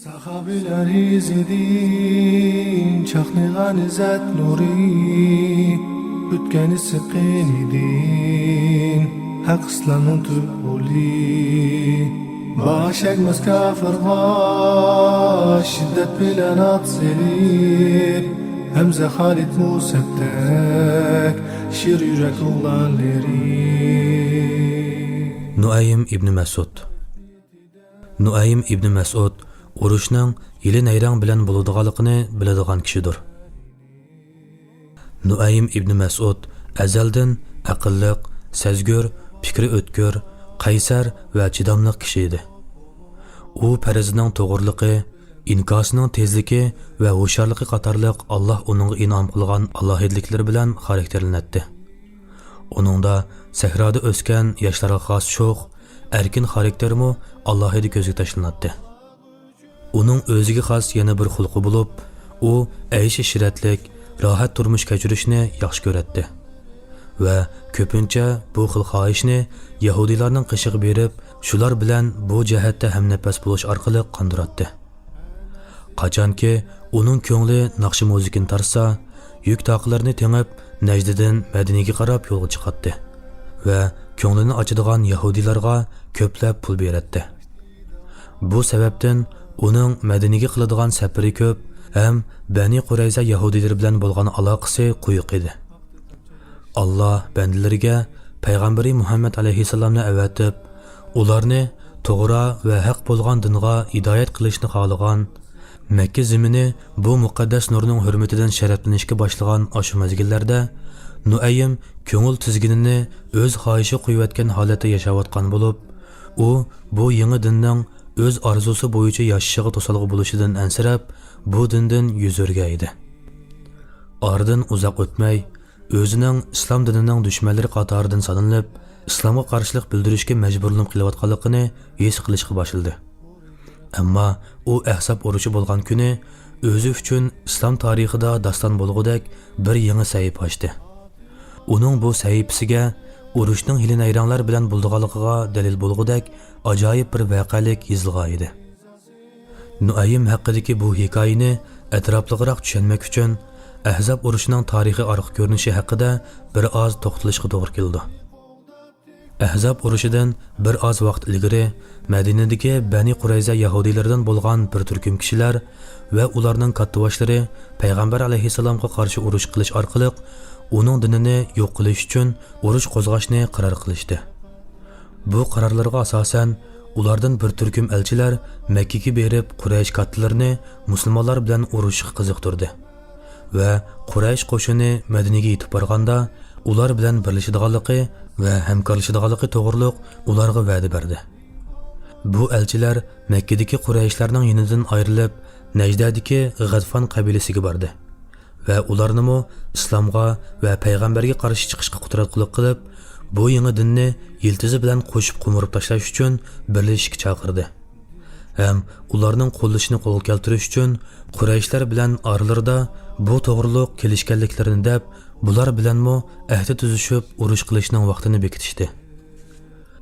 Sahabiler izledin, çaknıgan izzet nuri, bütkeni sıkın idin, hak İslam'ın tübuli. Baş ekmez kafirga, şiddet bilen at selip, Hemze Halit Musettek, şir yürek oğlanları. Nuaym ibn Mas'ud. Nuaym ibn Mas'ud urushning yili nayrang bilan bo'ladiganligini biladigan kishidir. Nuaym ibn Mas'ud azaldan aqlliq, sezgur, fikri o'tkir, qaysar va chidamli kishi edi. U farizining to'g'riliqi, inkosining tezligi va hushyorligi qatorliq Alloh uningga inom qilgan alohidliklar bilan xarakterlanadi. Uningda sahroda o'sgan yoshlarga xos sho'x, erkin xaraktermi alohida ko'zga tashlanadi. Uning o'ziga xos yana bir xulqi bo'lib, u aysh shiratlik, rohat turmush kechirishni yaxshi ko'radi va ko'pincha bu xil xohishni yahudiylarning qishig'i berib, shular bilan bu jihatda hamnafas bo'lish orqali qondiradi. Qachonki uning ko'ngli naqshi muzikini tarsa, yuk taqlarni tengib Najdidan Madinaga qarab yo'lga chiqadi va ko'nglini ochadigan yahudiylarga ko'plab pul beradi. Bu sababdan uning Madinaga qiladigan safari ko'p, ham Bani Qurayza yahudiylar bilan bo'lgan aloqasi quyuq edi. Alloh bandalariga payg'ambari Muhammad alayhisalomni avatib, ularni to'g'ri va haq bo'lgan dinga hidoyat qilishni xohlagan, Makka zemini bu muqaddas nurning hurmatidan sharaflanishga boshlagan o'sha mezgillarda Nuaym ko'ngil tizginini o'z xohishi qo'yayotgan holatda yashayotgan bo'lib, u bu yangi dinning o'z orzusi bo'yicha yashashiga to'salg'i bo'lishidan ansirab, bu dindan yuz o'rgan edi. Oradan uzoq o'tmay, o'zining islom dinining dushmanlari qatoridan sanalib, islomga qarshilik bildirishga majburlanib qilayotganligini his qilishga boshladi. Ammo u Ahzab urushi bo'lgan kuni o'zi uchun islom tarixida daston bo'lgudek bir yangi sahifa ochdi. Uning bu sahifasiga urushning hilinayronlar bilan bo'lganligiga dalil bo'lgudek ajoyib bir voqelik yozilgan edi. Nuaym haqidagi bu hikoyani atrofliroq tushunmak uchun Ahzab urushining tarixiy orqa ko'rinishi haqida bir oz to'xtalishga to'g'ri keldi. Ahzab urushidan bir oz vaqt ilgari Madinadagi Bani Qurayza yahudiylaridan bo'lgan bir turkum kishilar va ularning kattaboshlari payg'ambar alayhisalomga qarshi urush qilish orqali uning dinini yo'q qilish uchun urush qo'zg'ashni qaror qilishdi. Bu qarorlarga asosan ulardan bir turkum elchilar Makkaga berib Quraysh kattalarini musulmonlar bilan urushga qiziqtirdi va Quraysh qo'shini Madinaga yetib borganda ular bilan birlashadiganligi va hamkorlashadiganligi to'g'riliq ularga va'da berdi. Bu elchilar Makkadagi Qurayshlarning yonidan ayrilib, Najdadagi G'adfon qabilasiga bordi va ularni islomga va payg'ambarga qarshi chiqishga qudratli qilib, bu yangi dinni yiltizi bilan qo'shib qo'mirib tashlash uchun birlashishga chaqirdi. Ham ularning qo'llashini qo'lga keltirish uchun Qurayshlar bilan oralarida bu to'g'riliq kelishganliklarini deb, bular bilanmi ahd tuzishib urush qilishning vaqtini bekitishdi.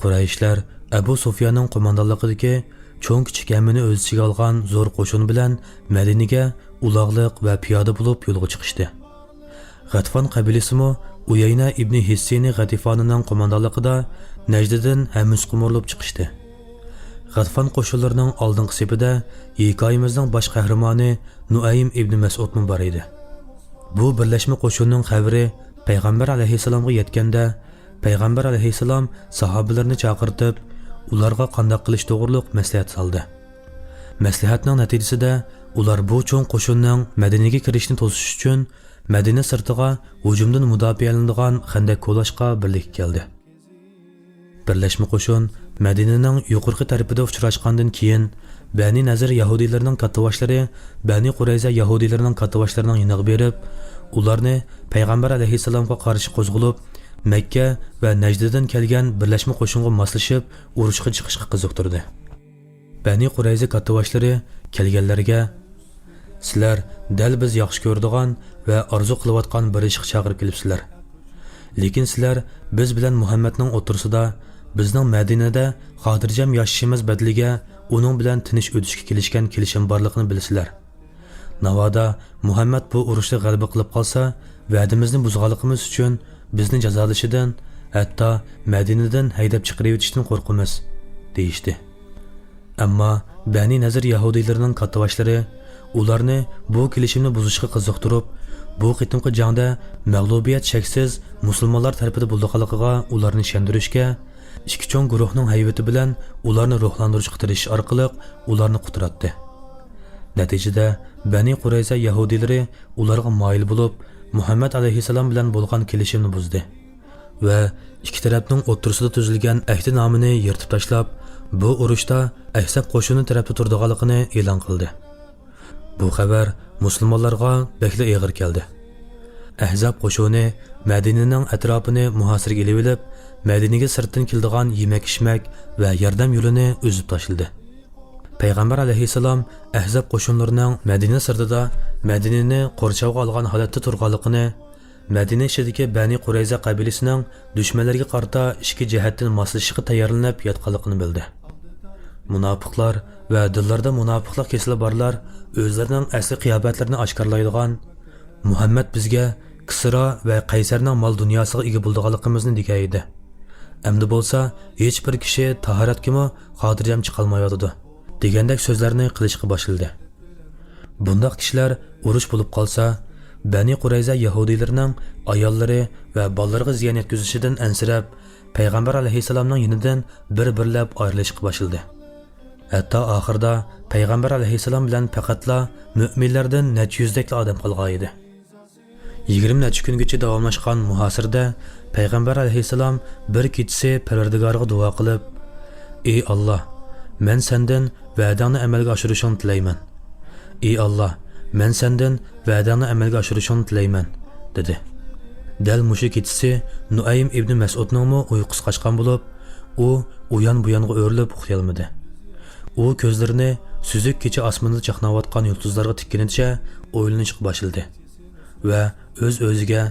Qurayshlar Abu Sufyanning qo'mondonligidagi cho'ng kichik hammani o'z ichiga olgan zo'r qo'shin bilan Madinaga uloqliq va piyoda bo'lib yo'lga chiqishdi. G'adfon qabilasimi Uyayna ibn Hissini G'adifonining qo'mondonligida Najdadan hamus qumurlab chiqishdi. G'adfon qo'shinlarining oldingi sepida hikoyamizning bosh qahramoni Nuaym ibn Mas'ud bor edi. Bu birlashma qo'shinning xabari payg'ambar alayhisalomga yetganda, payg'ambar alayhisalom sahobalarni chaqirtib, ularga qanday qilish to'g'riliq maslahat soldi. Maslahatning natijasida ular bu cho'ng qo'shinning Madinaga kirishni to'sish uchun Madina sirtiga hujumdan mudofaalanadigan xandak qo'lashga birlikka keldi. Birlashma qo'shin Madinaning yuqorqi tarafida uchrashgandan keyin Bani Nazir yahudiylarining kattaboshlari Bani Qurayza yahudiylarining kattaboshlarining yoniga berib, ularni payg'ambar alayhisalomga qarshi qo'zg'alib, Makka va Najdadan kelgan birlashma qo'shinga moslashib, urushga chiqishga qiziqtirdi. Bani Qurayza kattaboshlari kelganlarga, sizlar dal biz yaxshi ko'radigan va orzu qilayotgan bir ishga chaqirib kelibsizlar. Lekin sizlar biz bilan Muhammadning o'tirsida bizning Madinada xotirjam yashashimiz badliga uning bilan tinish o'tishga kelishgan kelishim borligini bilsizlar. Navoda Muhammad bu urushda g'alaba qilib qolsa, va'damizni buzganligimiz uchun bizni jazolashidan, hatto Madinadan haydab chiqarib o'tishdan qo'rqamiz, deyishdi. Ammo Bani Nazir yahudiylarining kattaboshlari ularni bu kelishimni buzishga qiziqtirib, bu qitimqi jangda mag'lubiyat shaksiz musulmonlar tarafida bo'lganligiga ularni ishontirishga, ikki cho'ng guruhning haybati bilan ularni ruhlantirishga tirishish orqali ularni quturatdi. Natijada Bani Qurayza yahudiylari ularga moyil bo'lib, Muhammad alayhissalom bilan bo'lgan kelishimni buzdi va ikki tarafning o'rtasida tuzilgan ahdnomani yirtib tashlab, bu urushda Ahzab qo'shini tarafda turdiganligini e'lon qildi. Bu xabar musulmonlarga bekla og'ir keldi. Ahzab qo'shini Madinaning atrofini muhosiraga olib, Madinaga sirtdan keladigan yemak-ichmak va yordam yo'lini uzib tashladi. Payg'ambar alayhissalom Ahzab qo'shinlarining Madina sirtida Madinani qo'rchovga olgan holatda turganligini, Madina ichidagi Bani Qurayza qabilasining dushmanlarga qarata ikki jihatdan moslashishga tayyorlanib yotganligini bildi. Munofiqlar va dillarda munofiqlik kesili borlar o'zlarining asli qiyobatlarini oshkorlaydigan, Muhammad bizga Kisra va Qaysarning mol dunyosiga ega bo'lganligimizni degaydi. Endi bo'lsa, hech bir kishi tahoratga xotirjam chiqolmayotdi, degandek so'zlarni qilishga boshladi. Bundoq kishilar urush bo'lib qolsa, Bani Qurayza yahudiylarining ayollari va bolalariga ziyon yetkazishidan ansirab, Payg'ambar alayhissalomning yonidan bir-birlab ayrilishga boshladi. Hatto oxirida Payg'ambar alayhissalom bilan faqatla mu'minlardan necha yuzdek odam qolgan edi. 20 necha kungacha davomlashgan muhosirda Payg'ambar alayhissalom bir kechasi Parvardigorga duo qilib, "Ey Alloh, men sendan va'dangni amalga oshirishni tilayman. Ey Alloh, men sendan va'dangni amalga oshirishni tilayman", dedi. Dal mushu kechasi Nuaym ibn Mas'udning uyqusi qochgan bo'lib, u uyan-buyonga o'rilib uxlay olmadi. U ko'zlarini suzuk kecha osmonda chaqnayotgan yulduzlarga tikkanicha o'ylanishga boshladi va o'z-o'ziga,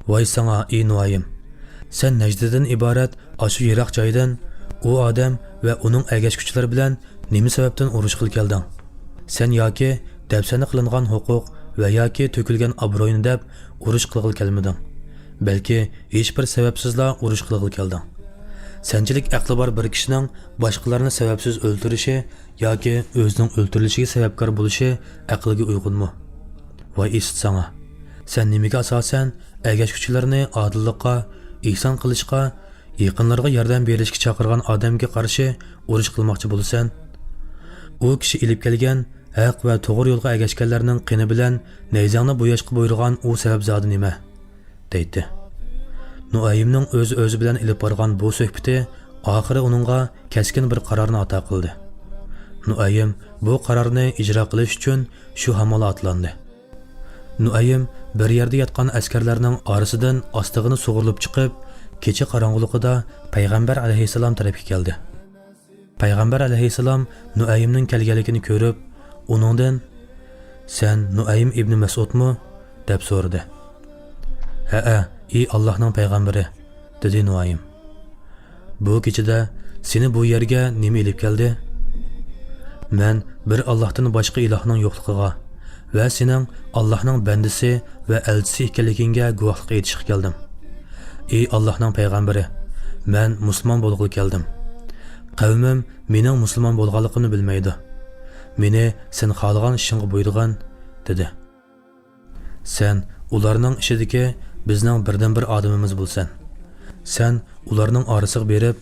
"Voy sana ey Nuaym, sen Najdadan iborat ashu yiroq joydan u odam va uning agashkuchilari bilan nima sababdan urush qilib kelding? Sen yoki dafsana qilingan huquq va yoki to'kilgan obro'yni deb urush qilg'il kelmading, balki hech bir sababsizla urush qilg'il kelding. Senchilik aqli bor bir kishining boshqalarni sababsiz o'ldirishi yoki o'zining o'ldirilishiga sababkor bo'lishi aqlga uyg'unmi? Voy eshit sana, sen nimaga asosan agashkuchilarni odillikqa, ihson qilishga, yaqinlarga yordam berishga chaqirgan odamga qarshi urush qilmoqchi bo'lsan? U kishi ilib kelgan haq va to'g'ri yo'lga agashganlarning qini bilan nayzangni bo'yashga buyurgan u sabab zodi nima?" deydi. Nuaymning o'zi bilan ilib borgan bu suhbati oxiri uningga keskin bir qarorni ato qildi. Nuaym bu qarorni ijro qilish uchun shu hamola otlandi. Nuaym bir yerda yotgan askarlarning orasidan ostig'ini sug'urilib chiqib, kecha qorong'uligida Payg'ambar alayhissalom tarafga keldi. Payg'ambar alayhissalom Nuaymning kelganligini ko'rib, uningdan "Sen Nuaym ibn Mas'udmi?" deb so'radi. "Ha, ey Allohning payg'ambari", dedi Nuaym. "Bu kechada seni bu yerga nima elib keldi?" "Men bir Allohdan boshqa ilohning yo'qligiga va sening Allohning bandisi va elchisi ekanligingga guvohlik etishga keldim. Ey Allohning payg'ambari, men musulmon bo'lg'ili keldim. Qavmim mening musulmon bo'lganligimni bilmaydi. Meni sen xohlagan ishingga buyurgan", dedi. "Sen ularning ishidagi bizning birdan bir odamimiz bo'lsan. Sen ularning orasiga berib,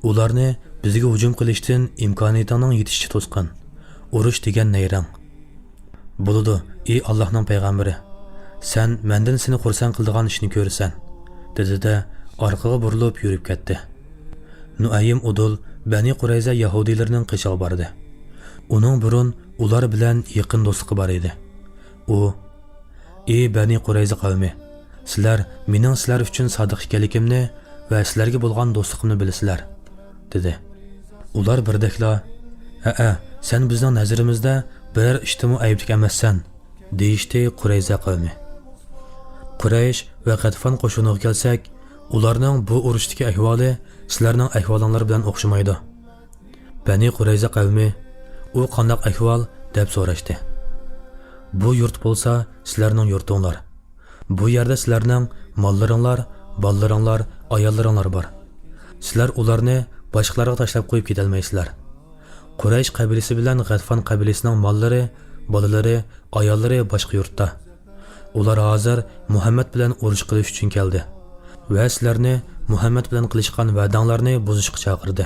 ularni bizga hujum qilishdan imkoniyatingning yetishicha to'sqin. Urush degan nayrang. Bo'ladi, ey Allohning payg'ambari. Sen mendan seni xursand qiladigan ishni ko'rsan", dedi-da orqaga burilib yurib ketdi. Nuaym udul Bani Qurayza yahudiylarining qishig'iga bordi. Uning burun ular bilan yaqin do'stligi bor edi. U: "Ey Bani Qurayza qavmi, sizlar mening sizlar uchun sodiq ekanligimni va sizlarga bo'lgan do'stligimni bilasizlar", dedi. Ular birdakla: "Ha, sen bizning nazarimizda biror ishdimi ayblik emassan", deyishdi Qurayza qavmi. Quraysh va Qatfon qo'shiniga kelsak, ularning bu urushdagi ahvoli sizlarning ahvolinglar bilan o'xshamaydi. Bani Qurayza qavmi u qandaq ahvol deb so'rashdi. Bu yurt bo'lsa sizlarning yurtinglar. Bu yerda sizlarning mollaringlar, bolalaringlar, ayollaringlar bor. Sizlar ularni boshqalarga tashlab qo'yib ketolmaysizlar. Quraysh qabilasi bilan G'atfon qabilasining mollari, bolalari, ayollari boshqa yurtda. Ular hozir Muhammad bilan urush qilish uchun keldi va sizlarni Muhammad bilan qilishgan va'danglarni buzishga chaqirdi.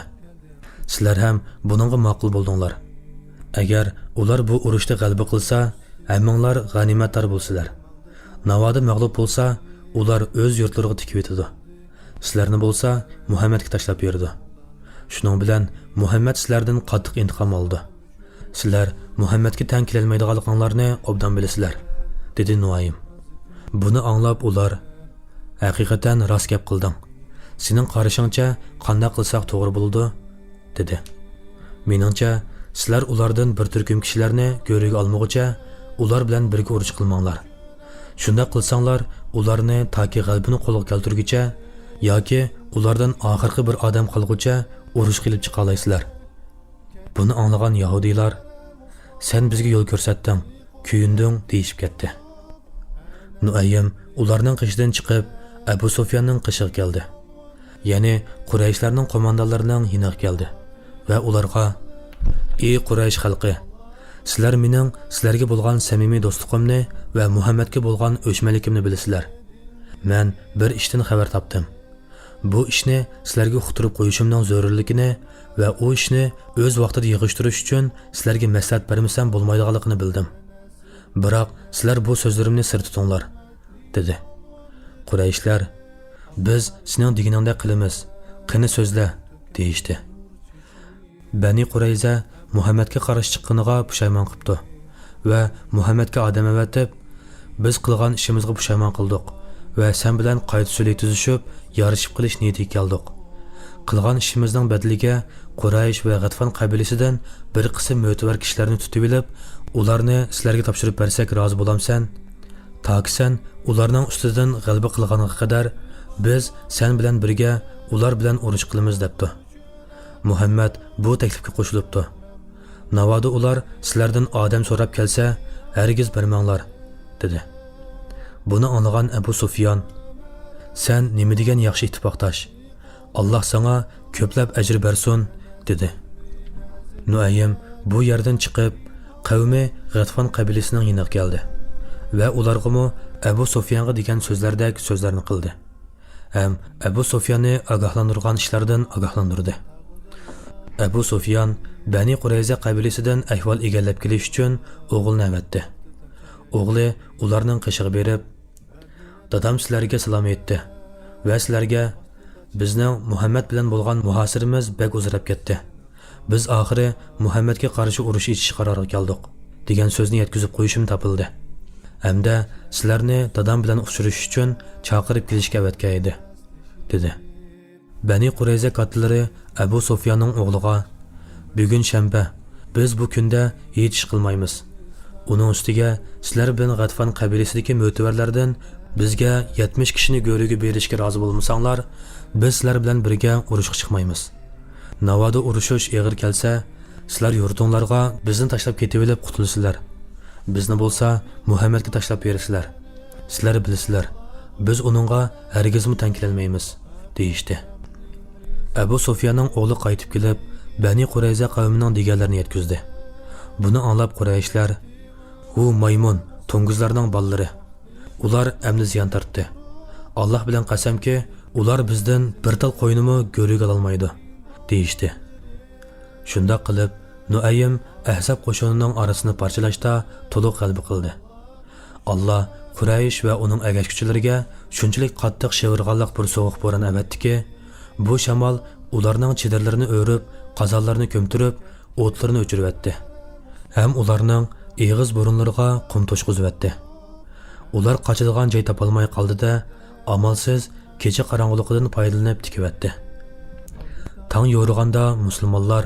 Sizlar ham buningga ma'qul bo'ldinglar. Agar ular bu urushda g'alaba qilsa, hammanglar g'animatdor bo'lsizlar. Navoda mag'lub bo'lsa, ular o'z yurtlariga tikib etadi. Sizlarni bo'lsa Muhammadga tashlab berdi. Shuning bilan Muhammad sizlardan qattiq intiqom oldi. Sizlar Muhammadga teng kelolmaydiganliklaringizni obdan bilasizlar, dedi Nuaym. Buni anglab ular, haqiqatan rost gap qilding. Sening qarashingcha qanday qilsak to'g'ri bo'ldi, dedi. Meningcha sizlar ulardan bir turkum kishilarni go'riga olmoqcha, ular bilan birga urush qilmanglar. Shunda qilsanglar, ularni toki g'albini qo'lga keltirguncha yoki ulardan oxirgi bir odam qolguncha urush qilib chiqa olaysizlar. Buni anglagan Yahudiylar, sen bizga yo'l ko'rsatding, kuyinding deyishib ketdi. Nuaym ularning qishidan chiqib, Abu Sufyanning qishiga keldi. Ya'ni Qurayshlarning qo'mondonlarining yiniga keldi va ularga: "Ey Quraysh xalqi, sizlar mening sizlarga bo'lgan samimiy do'stligimni va Muhammadga bo'lgan o'chmalikimni bilasizlar. Men bir ishdan xabar topdim. Bu ishni sizlarga uqtirib qo'yishimning zarurligini va u ishni o'z vaqtida yig'ishtirish uchun sizlarga maslahat bermasam bo'lmaydiganligini bildim. Biroq sizlar bu so'zlarimni sir tutinglar", dedi. Qurayshlar: "Biz sening deganingdek qilamiz, qani so'zla", deyishdi. Bani Qurayza Muhammadga qarshi chiqqaniga pushaymon qilibdi va Muhammadga odam avatib, "Biz qilgan ishimizga pushaymon qildik va sen bilan qayta so'lay tuzishib, yarishib qilish niyatiga keldik. Qilgan ishimizning badaliga Quraysh va G'atfon qabilasidan bir qism mo'tabar kishilarni tutib olib, ularni sizlarga topshirib bersak rozi bo'lamsan? Toki sen ularning ustidan g'alaba qilganiga qadar biz sen bilan birga ular bilan urush qilamiz", debdi. Muhammad bu taklifga qo'shilibdi. Navoda ular sizlardan odam so'rab kelsa, hargiz bermanglar, dedi. Buni anglagan Abu Sufyan: "Sen nima degan yaxshi ittifoqdosh? Alloh sana ko'plab ajr bersin", dedi. Nuaym bu yerdan chiqib, qavmi G'atfon qabilasining yiniga keldi va ularga Abu Sufyonga degan so'zlardek so'zlarni qildi. Ham Abu Sufyonni ogohlantirgan ishlardan ogohlantirdi. Abu Sufyan Bani Qurayza qabilasidan ahvol egallab kelish uchun o'g'ilni avatdi. O'g'li ularning qishiga berib: "Dadam sizlarga salom aytdi va sizlarga bizning Muhammad bilan bo'lgan muhosirimiz bek uzrab ketdi. Biz oxiri Muhammadga qarshi urush etish qaroriga keldik" degan so'zni yetkazib qo'yishim topildi. Hamda sizlarni dadam bilan uchrashish uchun chaqirib kelishga avatgan edi, dedi. Bani Qurayza kattalari Abu Sufyanning o'g'liga: "Bugun shanba, biz bu kunda hech ish qilmaymiz. Uning ustiga sizlar bilan G'atfon qabilasidagi mo'tavarlardan bizga 70 kishini go'riga berishga rozi bo'lmasanglar, biz sizlar bilan birga urushga chiqmaymiz. Navoda urushish og'ir kelsa, sizlar yurtinglarga bizni tashlab ketib olib qutulasizlar. Bizni bo'lsa Muhammadga tashlab bersizlar. Sizlar bilasizlar, biz uningga hargizmi teng kelolmaymiz", deyishdi. Abu Sufyanning o'g'li qaytib kelib, Bani Qurayza qavmining deganlarini yetkazdi. Buni anglab Qurayshlar: "U maymun, to'ng'izlarning bolalari. Ular amni ziyon tortdi. Alloh bilan qasamki, ular bizdan bir tal qo'ynimi go'riga olmaydi", deyishdi. Shunda qilib, Nuaym Ahzab qo'shinining orasini parchalashda to'liq g'alaba qildi. Alloh Quraysh va uning agashuvchilariga shunchalik qattiq shivirg'anliq bir sovuq bo'ron avatdiki, bu shamol ularning chidirlarini o'rib, qazonlarni ko'mtirib, o'tlarni o'chiribdi. Ham ularning eg'iz burunlariga qum to'shqizibdi. Ular qochadigan joy topolmay qoldi-da, amalsiz kecha qorong'uligidan foydalanib tikibdi. Tong yo'rig'anda musulmonlar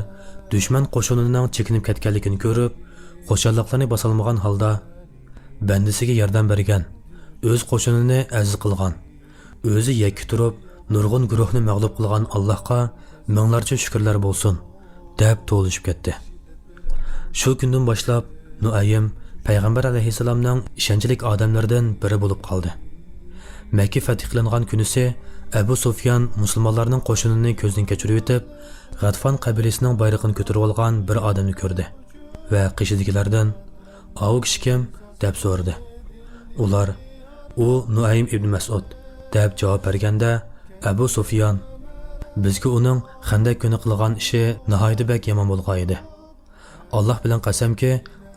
dushman qo'shinining chekinib ketganligini ko'rib, qo'shanliqlarni bosolmagan holda bandisiga yordam bergan, o'z qo'shinini aziz qilgan, o'zi yakki turib nurg'un guruhni mag'lub qilgan Allohga minglarcha shukrlar bo'lsin, deb to'lishib ketdi. Shu kundan boshlab Nuaym payg'ambar alayhissalomning ishonchli odamlaridan biri bo'lib qoldi. Makka fath qilingan kunisi Abu Sufyan musulmonlarning qo'shinini ko'zdan kechirib o'tib, G'atfon qabilasining bayrog'ini ko'tarib olgan bir odamni ko'rdi va qishidagilardan "Ov kishi kim?" deb so'radi. Ular "U Nuaym ibn Mas'ud" deb javob berganda, Abu Sufyan bizga uning Xandak kuni qilgan ishi nihoyat bak yomon bo'lgan edi. Alloh bilan qasamki,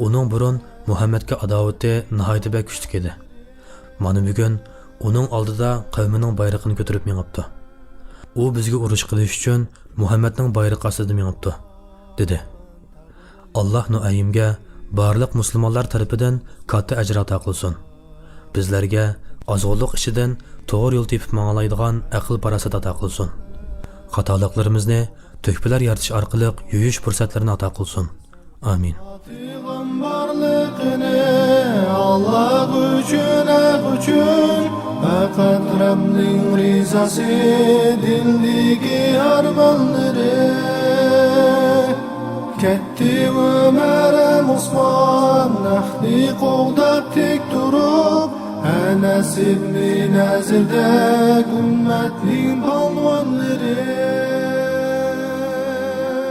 uning burun Muhammadga adovati nihoyat bak kuchli edi. Mana bugun uning oldida qavmining bayrog'ini ko'tarib mengibdi. U bizga urush qilish uchun Muhammadning bayrog'i ostida mengibdi, dedi. Alloh Nuaymga barliq musulmonlar tarafidan katta ajr ato qilsin. Bizlarga ozg'inlik ishidan to'g'ri yo'l tepib manglaydigan aql farosat ato qilsin. Xatoliklarimizni to'kpilar yaratish orqali yuyish fursatlarini ato qilsin. Amin. Payg'ambarligini Alloh uchun faqat Rabbning rizasi dildagi armonlari ketdi Umar Usmon nahdi qo'lda tek turib Anas ibn Nazirda ummatning polvonlari